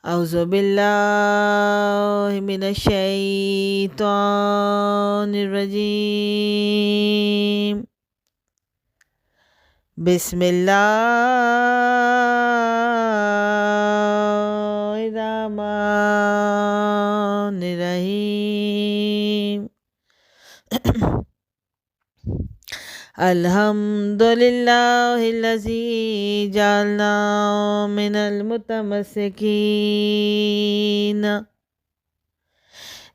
اعوذ باللہ من الشیطان الرجیم بسم اللہ الرحمن الرحیم الحمد للہ الذی جعلنا من المتمسکین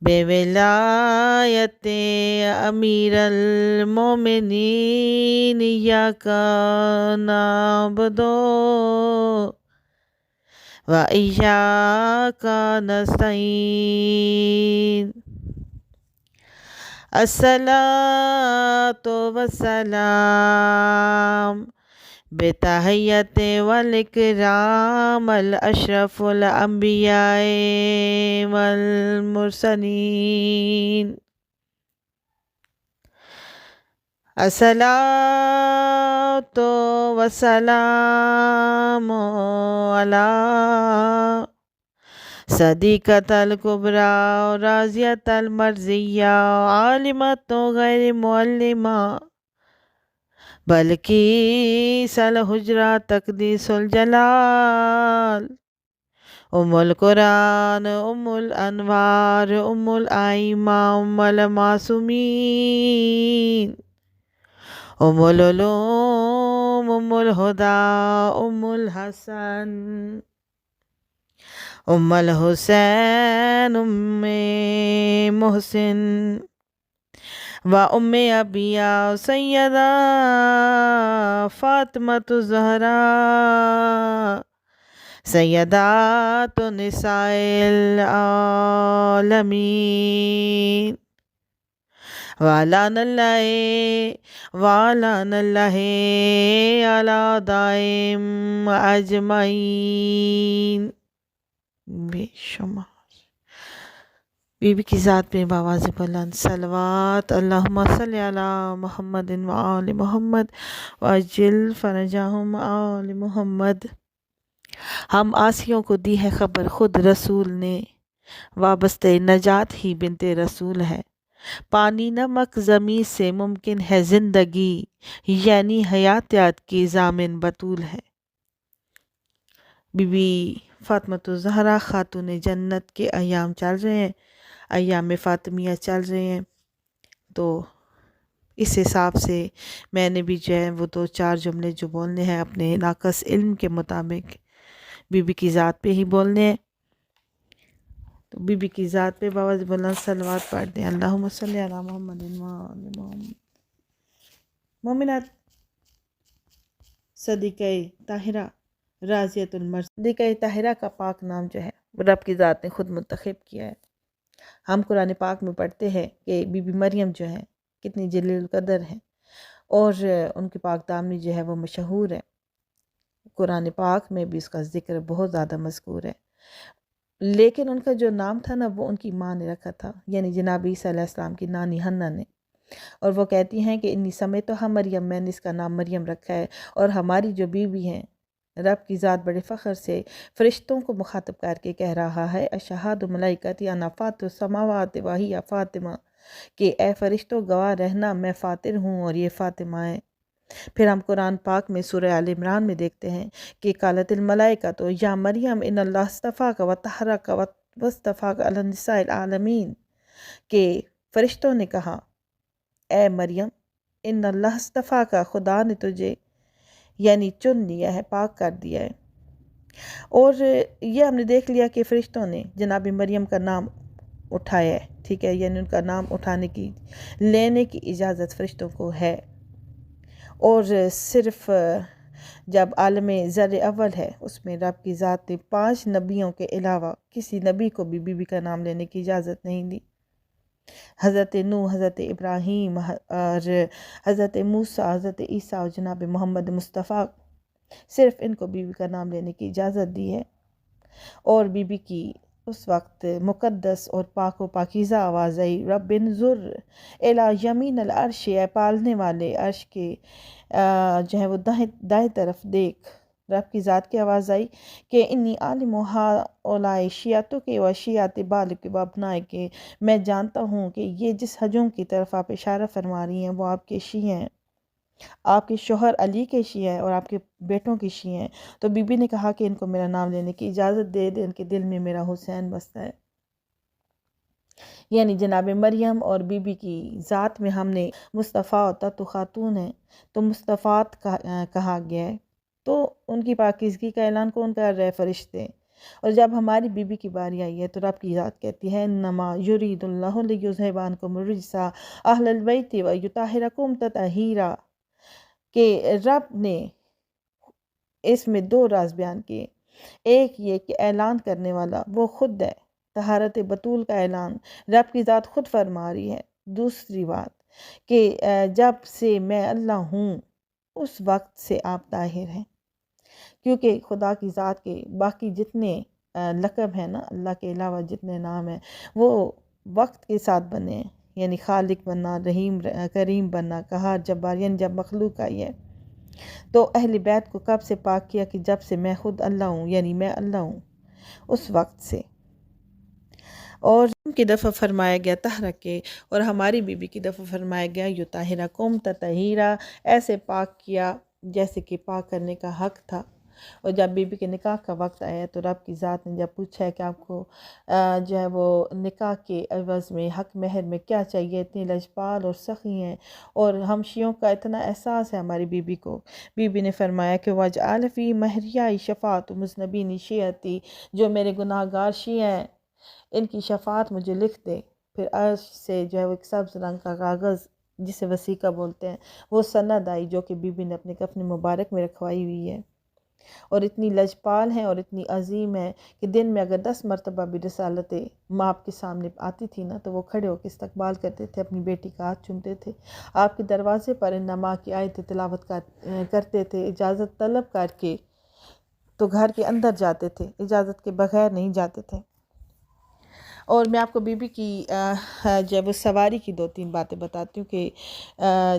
بولایت امیر المومنین ایاک نعبد و ایاک نستعین الصلاۃ والسلام بتحیت والاکرام الاشرف الانبیاء والمرسلین الصلاۃ والسلام علی صدیقۃ الکبریٰ راضیۃ المرضیہ عالمۃ غیر معلمہ بلقیس الحجرہ تقدیس الجلال ام القرآن ام الانوار ام الائمہ ام المعصومین ام العلوم ام الہدی ام الحسن ام الحسین ام محسن و ام ابیہ سیدہ فاطمۃ الزہراء سیدات نساء العالمین وعلان اللہ علی دائم اجمعین بے شمار۔ بی بی کی ذات میں بآواز بلند صلوات اللہم صلی علی محمد و آل محمد وعجل فرجہم آل محمد۔ ہم آسیوں کو دی ہے خبر خود رسول نے، وابستہ نجات ہی بنت رسول ہے۔ پانی نمک زمیں سے ممکن ہے زندگی، یعنی حیاتیات کی ضامن بطول ہے۔ بی بی فاطمۃ الزہرا خاتون جنت کے ایام چل رہے ہیں، ایام فاطمیہ چل رہے ہیں، تو اس حساب سے میں نے بھی جو ہے وہ 2-4 جملے جو بولنے ہیں اپنے ناقص علم کے مطابق بی بی کی ذات پہ ہی بولنے ہیں۔ تو بی بی کی ذات پہ بآواز بلند صلوات پڑھ دیں۔ اللہم صلی علی محمد و آل محمد۔ مومنات صدیقہ طاہرہ راضیۃ المرضیہ، صدیقہ طاہرہ کا پاک نام جو ہے وہ رب کی ذات نے خود منتخب کیا ہے۔ ہم قرآن پاک میں پڑھتے ہیں کہ بی بی مریم جو ہے کتنی جلیل القدر ہے، اور ان کی پاک دامنی جو ہے وہ مشہور ہے۔ قرآن پاک میں بھی اس کا ذکر بہت زیادہ مذکور ہے، لیکن ان کا جو نام تھا نا وہ ان کی ماں نے رکھا تھا، یعنی جناب عیسیٰ علیہ السلام کی نانی حنا نے، اور وہ کہتی ہیں کہ انی سمیتھا مریم، میں نے اس کا نام مریم رکھا ہے۔ اور ہماری جو بیوی ہیں، رب کی ذات بڑے فخر سے فرشتوں کو مخاطب کر کے کہہ رہا ہے اشہاد ملائکتی انا فاطر السماوات وہی فاطمہ، کہ اے فرشتوں گواہ رہنا میں فاطر ہوں اور یہ فاطمہ ہے۔ پھر ہم قرآن پاک میں سورہ آل عمران میں دیکھتے ہیں کہ قالت الملائکہ تو یا مریم ان اللہ اصطفاک و طہرک و اصطفاک علی النساء العالمین، کہ فرشتوں نے کہا اے مریم ان اللہ اصطفاک، خدا نے تجھے یعنی چن لیا ہے، پاک کر دیا ہے۔ اور یہ ہم نے دیکھ لیا کہ فرشتوں نے جناب مریم کا نام اٹھایا ہے، ٹھیک ہے، یعنی ان کا نام اٹھانے کی لینے کی اجازت فرشتوں کو ہے۔ اور صرف جب عالم ذر اول ہے اس میں رب کی ذات نے 5 نبیوں کے علاوہ کسی نبی کو بھی بی بی کا نام لینے کی اجازت نہیں دی۔ حضرت نوح، حضرت ابراہیم اور حضرت موسیٰ، حضرت عیسیٰ اور جناب محمد مصطفیٰ، صرف ان کو بی بی کا نام لینے کی اجازت دی ہے۔ اور بی بی کی اس وقت مقدس اور پاک و پاکیزہ آواز آئی رب انظر الی یمین العرش، اے پالنے والے عرش کے جو ہے وہ دائیں طرف دیکھ، رب کی ذات کی آواز آئی کہ انی عالم ہؤلاء شیعتک و شیعت بالک و ابنائک، میں جانتا ہوں کہ یہ جس ہجوم کی طرف آپ اشارہ فرما رہی ہیں وہ آپ کے شیعہ ہیں، آپ کے شوہر علی کے شیعہ ہیں اور آپ کے بیٹوں کے شیعہ ہیں۔ تو بی بی نے کہا کہ ان کو میرا نام لینے کی اجازت دے دے، ان کے دل میں میرا حسین بستا ہے۔ یعنی جناب مریم اور بی بی کی ذات میں ہم نے مصطفیٰ ہوتا تو خاتون ہے تو مصطفیٰ کہا گیا ہے، تو ان کی پاکیزگی کا اعلان کون کر رہے؟ فرشتے۔ اور جب ہماری بی بی کی باری آئی ہے تو رب کی ذات کہتی ہے انما یرید اللہ لیذھب عنکم الرجس اہل البیت ویطہرکم تطہیرا، کہ رب نے اس میں دو راز بیان کیے۔ ایک یہ کہ اعلان کرنے والا وہ خود ہے، طہارت بطول کا اعلان رب کی ذات خود فرما رہی ہے۔ دوسری بات کہ جب سے میں اللہ ہوں اس وقت سے آپ طاہر ہیں، کیونکہ خدا کی ذات کے باقی جتنے لقب ہیں نا، اللہ کے علاوہ جتنے نام ہیں وہ وقت کے ساتھ بنے ہیں، یعنی خالق بننا، رحیم کریم بننا، قہار جبار، یعنی جب مخلوق آئی ہے تو اہل بیت کو کب سے پاک کیا کہ جب سے میں خود اللہ ہوں، یعنی میں اللہ ہوں اس وقت سے۔ اور کی دفعہ فرمایا گیا طہرک کے، اور ہماری بی بی کی دفعہ فرمایا گیا یطہرکم تطہیرا، ایسے پاک کیا جیسے کہ پاک کرنے کا حق تھا۔ اور جب بی بی کے نکاح کا وقت آیا تو رب کی ذات نے جب پوچھا ہے کہ آپ کو جو ہے وہ نکاح کے عوض میں حق مہر میں کیا چاہیے، اتنی لجپال اور سخی ہیں، اور ہم شیعوں کا اتنا احساس ہے ہماری بی بی کو، بی بی نے فرمایا کہ وَاجْعَلْ فِي مَهْرِيَ شَفَاعَةُ مُذْنِبِينِ شِیعَتِی، جو میرے گناہ گار شیعہ ہیں ان کی شفاعت مجھے لکھ دے۔ پھر عرش سے جو ہے وہ ایک سبز رنگ کا کاغذ جسے وثیقہ بولتے ہیں وہ سند آئی، جو کہ بی بی نے اپنے کفن مبارک میں رکھوائی ہوئی ہے، اور اتنی لجپال ہیں اور اتنی عظیم ہے کہ دن میں اگر 10 مرتبہ بھی رسالت ماں کے سامنے آتی تھی نا تو وہ کھڑے ہو کے استقبال کرتے تھے، اپنی بیٹی کا ہاتھ چومتے تھے، آپ کے دروازے پر ان ماں کی آیت تلاوت کرتے تھے، اجازت طلب کر کے تو گھر کے اندر جاتے تھے، اجازت کے بغیر نہیں جاتے تھے۔ اور میں آپ کو بی بی کی جب سواری کی 2-3 باتیں بتاتی ہوں کہ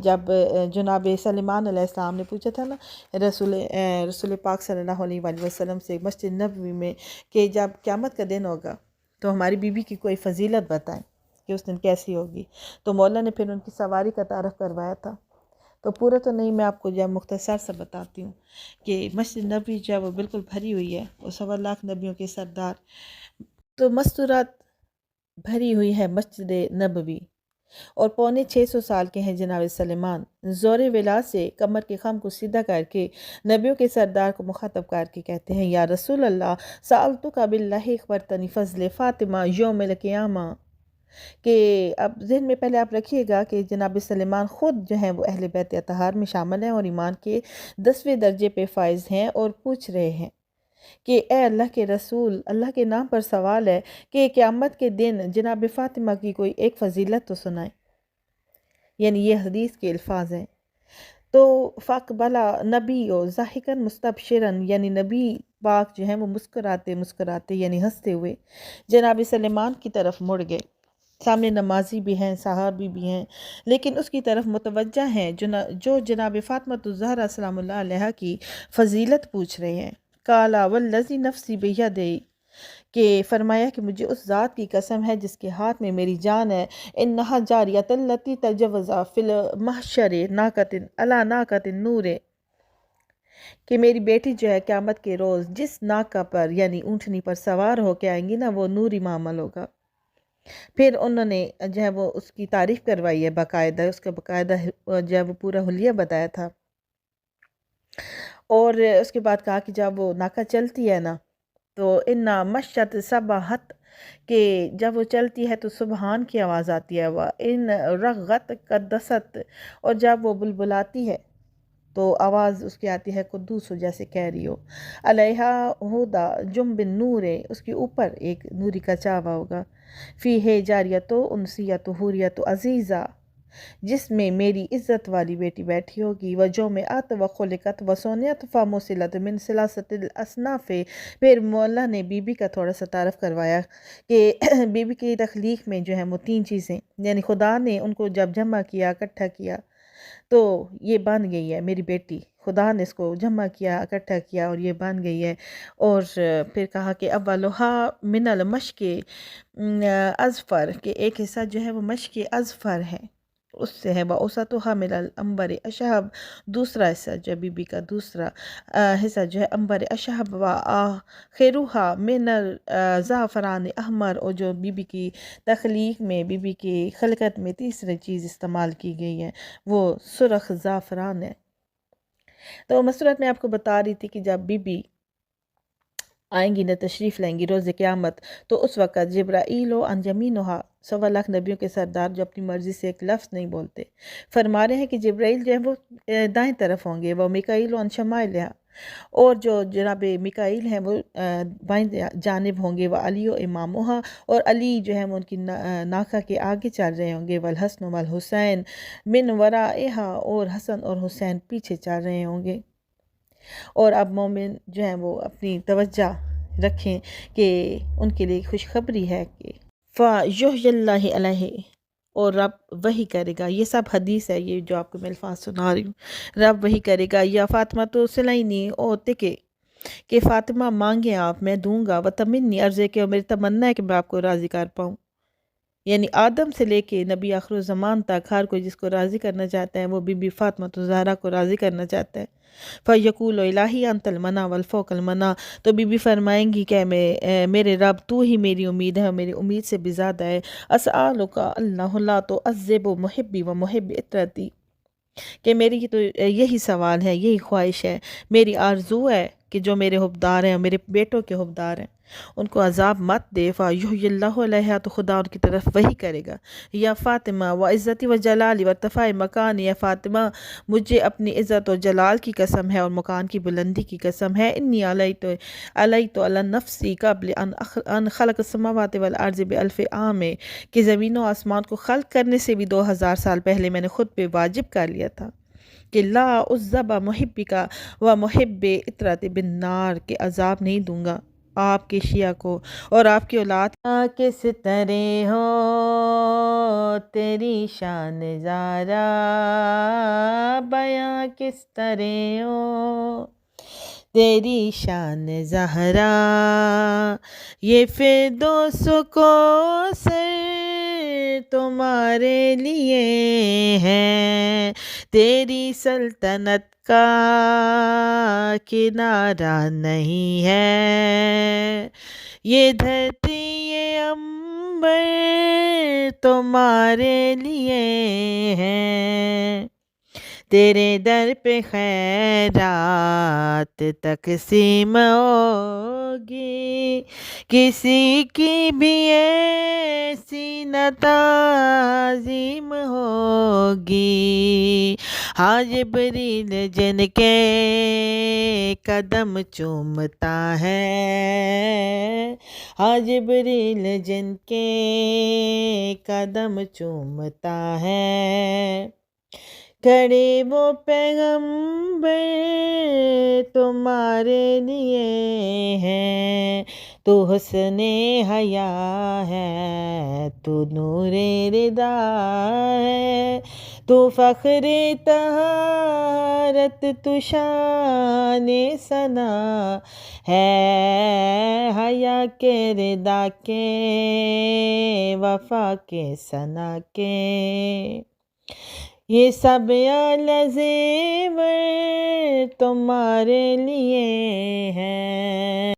جب جناب سلیمان علیہ السلام نے پوچھا تھا نا رسول پاک صلی اللہ علیہ وآلہ وسلم سے مسجد نبوی میں کہ جب قیامت کا دن ہوگا تو ہماری بی بی کی کوئی فضیلت بتائیں کہ اس دن کیسی ہوگی، تو مولا نے پھر ان کی سواری کا تعارف کروایا تھا۔ تو پورا تو نہیں، میں آپ کو جب مختصر سا بتاتی ہوں کہ مسجد نبوی جو ہے وہ بالکل بھری ہوئی ہے، اور 1.25 لاکھ نبیوں کے سردار، تو مستورات بھری ہوئی ہے مسجد نبوی، اور 650 سال کے ہیں جناب سلیمان، زور ولا سے کمر کے خم کو سیدھا کر کے نبیوں کے سردار کو مخاطب کر کے کہتے ہیں یا رسول اللہ سألتک باللہ اخبرتنی فضل فاطمہ یوم القیامہ، کہ اب ذہن میں پہلے آپ رکھیے گا کہ جناب سلیمان خود جو ہیں وہ اہل بیت اطہار میں شامل ہیں اور ایمان کے 10ویں درجے پہ فائز ہیں، اور پوچھ رہے ہیں کہ اے اللہ کے رسول، اللہ کے نام پر سوال ہے کہ قیامت کے دن جناب فاطمہ کی کوئی ایک فضیلت تو سنائیں، یعنی یہ حدیث کے الفاظ ہیں۔ تو فاقبلا نبی و ضاحکن مستبشرن، یعنی نبی پاک جو ہیں وہ مسکراتے مسکراتے یعنی ہنستے ہوئے جناب سلیمان کی طرف مڑ گئے، سامنے نمازی بھی ہیں، صحابی بھی ہیں، لیکن اس کی طرف متوجہ ہیں جو جناب فاطمہ الزہرا سلام اللہ علیہا کی فضیلت پوچھ رہے ہیں۔ کالا والذی نفسی بیدی، کہ فرمایا کہ مجھے اس ذات کی قسم ہے جس کے ہاتھ میں میری جان ہے، انہا جاریۃ التی تجوزا فی المحشر ناقۃ علی ناقۃ نور، کہ میری بیٹی جو ہے قیامت کے روز جس ناقہ پر یعنی اونٹنی پر سوار ہو کے آئیں گی نا وہ نوری معمل ہوگا۔ پھر انہوں نے جو ہے وہ اس کی تعریف کروائی ہے باقاعدہ، اس کا باقاعدہ جو ہے وہ پورا حلیہ بتایا تھا، اور اس کے بعد کہا کہ جب وہ ناقہ چلتی ہے نا تو ان مشت صباحت، کہ جب وہ چلتی ہے تو سبحان کی آواز آتی ہے، وہ ان رغت قدست، اور جب وہ بلبلاتی ہے تو آواز اس کی آتی ہے قدوس ہو، جیسے کہہ رہی ہو، علیہا ہدا جم بن نور، اس کے اوپر ایک نوری کا چاوا ہوگا، فی ہے جاریت و انسیت و حوریت و عزیزہ، جس میں میری عزت والی بیٹی بیٹھی ہوگی، وجو میں آت و خلقت و سونیت فاموسلت من سلاست الاصناف۔ پھر مولا نے بی بی کا تھوڑا سا تعارف کروایا کہ بی بی کی تخلیق میں جو ہے وہ 3 چیزیں، یعنی خدا نے ان کو جب جمع کیا، اکٹھا کیا تو یہ بن گئی ہے میری بیٹی، خدا نے اس کو جمع کیا، اکٹھا کیا اور یہ بن گئی ہے۔ اور پھر کہا کہ اولھا من المشق اظفر، کہ ایک حصہ جو ہے وہ مشق اظفر ہے، اس سے ہے، وَأَوْسَطُهَا مِنَ الْأَنْبَرِ أَشْهَبُ، دوسرا حصہ جو ہے بی بی کا دوسرا حصہ جو ہے انبر اشہب، وآخرها من الزعفران احمر، اور جو بی بی کی تخلیق میں، بی بی کی خلقت میں تیسری چیز استعمال کی گئی ہے وہ سرخ زعفران ہے۔ تو مسورت میں آپ کو بتا رہی تھی کہ جب بی بی آئیں گی نہ تشریف لائیں گی روز قیامت، تو اس وقت جبرائیل و عن یمینہا، 1.25 نبیوں کے سردار جو اپنی مرضی سے ایک لفظ نہیں بولتے، فرما رہے ہیں کہ جبرائیل جو ہے وہ دائیں طرف ہوں گے، وہ میکائیل و عن شمائلہا، اور جو جناب میکائیل ہیں وہ بائیں جانب ہوں گے، وہ علی و امامہا، اور علی جو ہے وہ ان کی ناکہ کے آگے چل رہے ہوں گے، والحسن والحسین من ورائہا، اور حسن اور حسین پیچھے چل رہے ہوں گے۔ اور اب مومن جو ہیں وہ اپنی توجہ رکھیں کہ ان کے لیے خوشخبری ہے کہ فَيُحْيِي اللَّهِ عَلَيْهِ، اور رب وحی کرے گا، یہ سب حدیث ہے، یہ جو آپ کو میں الفاظ سنا رہی ہوں، رب وحی کرے گا، یا فاطمہ تو سلینی او تکے، کہ فاطمہ مانگیں آپ میں دوں گا، وتمنی عرضے کہ میری تمنا ہے کہ میں آپ کو راضی کر پاؤں، یعنی آدم سے لے کے نبی آخر الزمان تک ہر کوئی جس کو راضی کرنا چاہتا ہے وہ بی بی فاطمہ الزہرا کو راضی کرنا چاہتا ہے۔ فَيَقُولُ إِلَٰهِي أَنْتَ الْمَنَا وَالْفَوْقَ الْمَنَا، تو بی بی فرمائیں گی کہ میرے رب تو ہی میری امید ہے اور میری امید سے بھی زیادہ ہے۔ أَسْأَلُكَ اللَّهُ لَا تُعَذِّبُ مُحِبِّي وَمُحِبِّ عِتْرَتِي، کہ میری تو یہی سوال ہے، یہی خواہش ہے، میری آرزو ہے کہ جو میرے حبدار ہیں اور میرے بیٹوں کے حبدار ہیں ان کو عذاب مت دے۔ فَيُحْيِي اللَّهُ عَلَيْهَا، تو خدا ان کی طرف وحی کرے گا، یا فاطمہ وعزتی وجلالی وارتفاع مکانی، یا فاطمہ مجھے اپنی عزت و جلال کی قسم ہے اور مکان کی بلندی کی قسم ہے، انی علیت علی نفسی قبل ان خلق السماوات والارض بألف عام، کہ زمین و آسمان کو خلق کرنے سے بھی 2000 سال پہلے میں نے خود پہ واجب کر لیا تھا کہ لا عذب محبک و محب عطرت بالنار، کے عذاب نہیں دوں گا آپ کے شیعہ کو اور آپ کی اولاد کس طرح ہو تیری شان زارا، بیاں کس طرح ہو تیری شان زہرا، یہ فردوس کو سر تمہارے لیے ہے، تیری سلطنت کا کنارہ نہیں ہے، یہ دھرتی یہ عنبر تمہارے لیے ہے، تیرے در پہ خیرات تقسیم ہوگی، کسی کی بھی ایسی نہ تعظیم ہوگی، ہاں جبریل جن کے قدم چومتا ہے، ہاں جبریل جن کے قدم چومتا ہے، کھڑے وہ پیغمبر تمہارے لیے ہیں، تو حسن حیا ہے، تو نور رضا ہے، تو فخر طہارت، تو شان ثنا ہے، حیا کے رضا کے وفا کے ثنا کے، یہ سب اعلیٰ زیور تمہارے لیے ہیں۔